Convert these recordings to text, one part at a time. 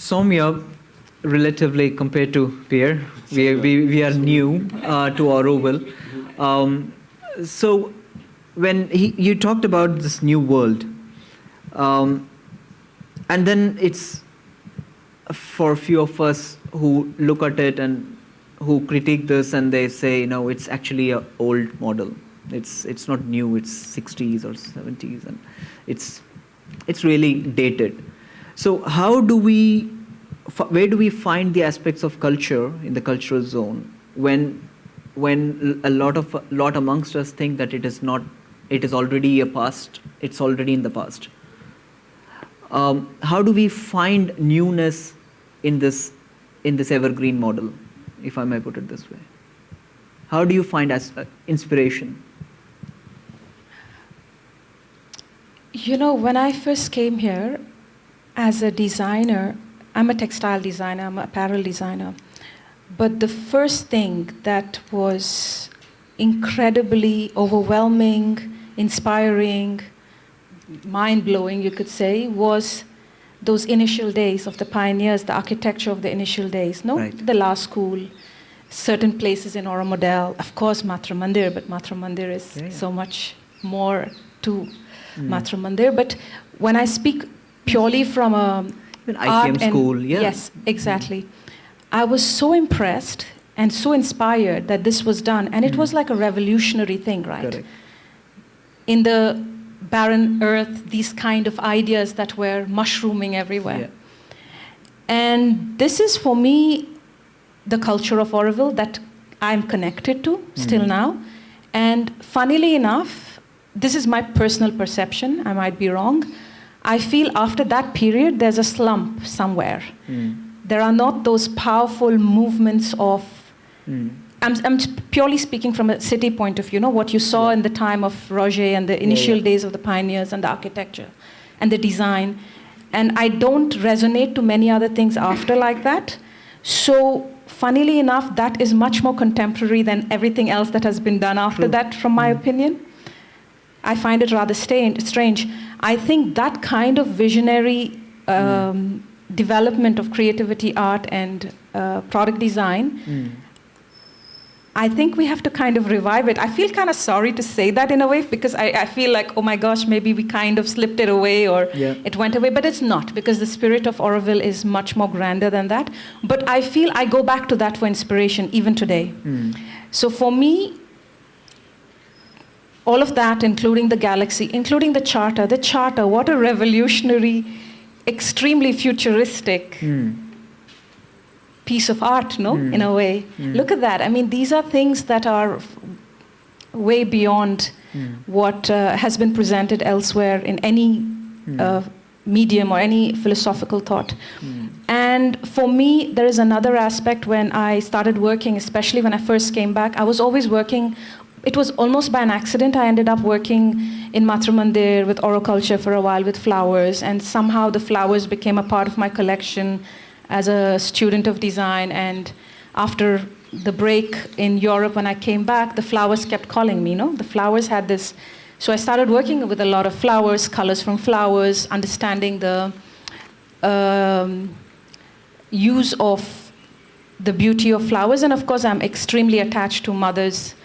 Soumya, relatively compared to Pierre, we are new to Auroville. So when you talked about this new world, and then it's for a few of us who look at it and who critique this and they say, no, it's actually an old model. It's not new. It's 60s or 70s, and it's really dated. So how do we, where do we find the aspects of culture in the cultural zone when a lot amongst us think that it is not, it is already a past, it's already in the past. How do we find newness in this evergreen model, if I may put it this way? How do you find inspiration? You know, when I first came here as a designer, I'm a textile designer, I'm an apparel designer. But the first thing that was incredibly overwhelming, inspiring, mind-blowing, you could say, was those initial days of the pioneers, the architecture of the initial days, no? Right. The La School, certain places in Auroville, of course Matra Mandir, but Matra Mandir is so much more to Matra Mandir. But when I speak purely from a art and school, yes, exactly. I was so impressed and so inspired that this was done, and it was like a revolutionary thing, right? Correct. In the barren earth, these kind of ideas that were mushrooming everywhere. Yeah. And this is, for me, the culture of Auroville that I'm connected to still now. And funnily enough, this is my personal perception, I might be wrong, I feel after that period there's a slump somewhere. There are not those powerful movements of, I'm purely speaking from a city point of view, you know, what you saw in the time of Roger and the initial days of the pioneers and the architecture and the design. And I don't resonate to many other things after like that. So funnily enough, that is much more contemporary than everything else that has been done after that, from my opinion. I find it rather strange. I think that kind of visionary development of creativity, art, and product design, I think we have to kind of revive it. I feel kind of sorry to say that in a way, because I feel like, oh my gosh, maybe we kind of slipped it away or it went away, but it's not, because the spirit of Auroville is much more grander than that. But I feel I go back to that for inspiration even today. So for me, all of that, including the galaxy, including the charter, what a revolutionary, extremely futuristic piece of art, no? In a way. Look at that. I mean, these are things that are way beyond what has been presented elsewhere in any medium or any philosophical thought. And for me, there is another aspect. When I started working, especially when I first came back, I was always working. It was almost by an accident. I ended up working in Matra Mandir with oroculture for a while with flowers, and somehow the flowers became a part of my collection as a student of design. And after the break in Europe, when I came back, the flowers kept calling me, the flowers had this. So I started working with a lot of flowers, colors from flowers, understanding the use of the beauty of flowers. And of course, I'm extremely attached to Mother's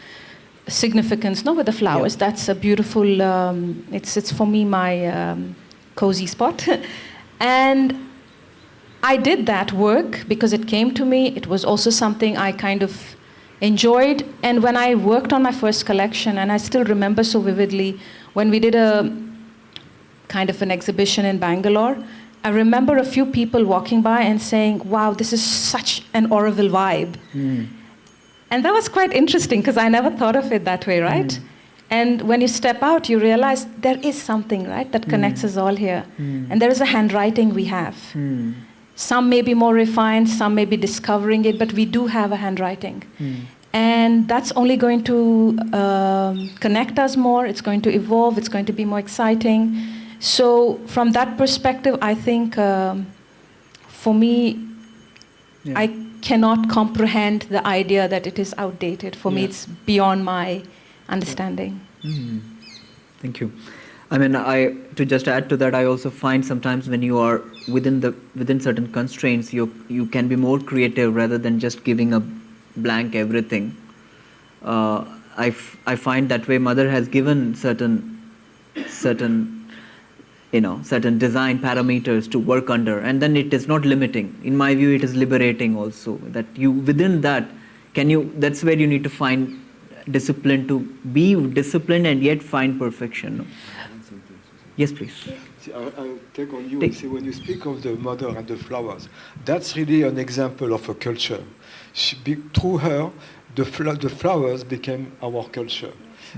significance, with the flowers. That's a beautiful, it's for me my cozy spot. And I did that work because it came to me. It was also something I kind of enjoyed. And when I worked on my first collection, and I still remember so vividly, when we did a kind of an exhibition in Bangalore, I remember a few people walking by and saying, wow, this is such an Auroville vibe. And that was quite interesting, because I never thought of it that way, right? And when you step out, you realize there is something, right, that connects us all here. And there is a handwriting we have. Some may be more refined, some may be discovering it, but we do have a handwriting. And that's only going to connect us more. It's going to evolve. It's going to be more exciting. So from that perspective, I think for me, I cannot comprehend the idea that it is outdated. For me, it's beyond my understanding. Thank you. I mean, to just add to that, I also find sometimes when you are within certain constraints, you can be more creative rather than just giving a blank everything. I find that way mother has given certain certain design parameters to work under, and then it is not limiting. In my view, it is liberating also, that you within that that's where you need to find discipline, to be disciplined and yet find perfection. Yes, please. See, I'll take on you. See, when you speak of the mother and the flowers, that's really an example of a culture. Through her, the flowers became our culture.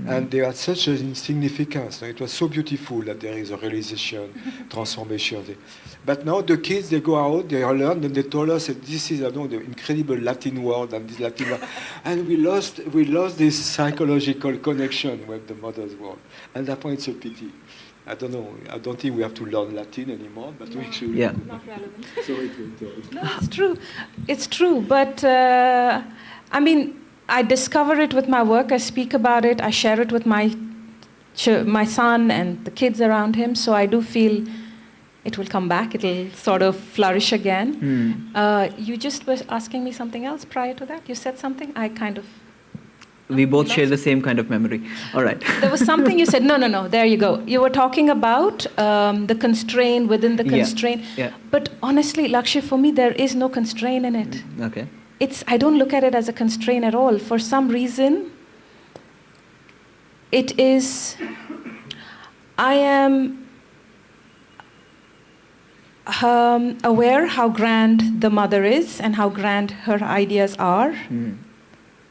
And they had such a significance. It was so beautiful that there is a realization, transformation. But now the kids, they go out, they learn, and they told us that this is, the incredible Latin word and this Latin word. And we lost this psychological connection with the mother's world. And that point, it's a pity. I don't know. I don't think we have to learn Latin anymore, but we should. Yeah. Not relevant. Sorry No, it's true. It's true. But, I mean, I discover it with my work. I speak about it. I share it with my son and the kids around him. So I do feel it will come back. It'll sort of flourish again. You just were asking me something else prior to that. You said something. I kind of. We both share the same kind of memory. All right. There was something you said. No. There you go. You were talking about the constraint within the constraint. Yeah. But honestly, Lakshya, for me, there is no constraint in it. Okay. I don't look at it as a constraint at all. For some reason, it is, I am aware how grand the mother is and how grand her ideas are.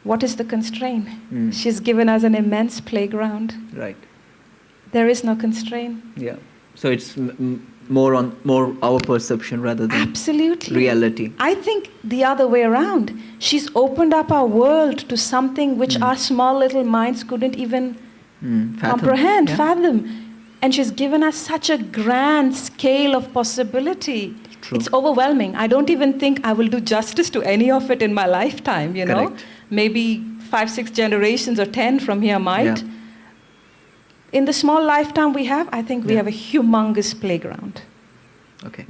What is the constraint? She's given us an immense playground. Right. There is no constraint. Yeah. So it's more our perception rather than absolutely reality. I think the other way around. She's opened up our world to something which our small little minds couldn't even comprehend, fathom. And she's given us such a grand scale of possibility. True. It's overwhelming. I don't even think I will do justice to any of it in my lifetime, you know. Correct. Maybe 5-6 generations or 10 from here might. Yeah. In the small lifetime we have, I think we have a humongous playground. Okay.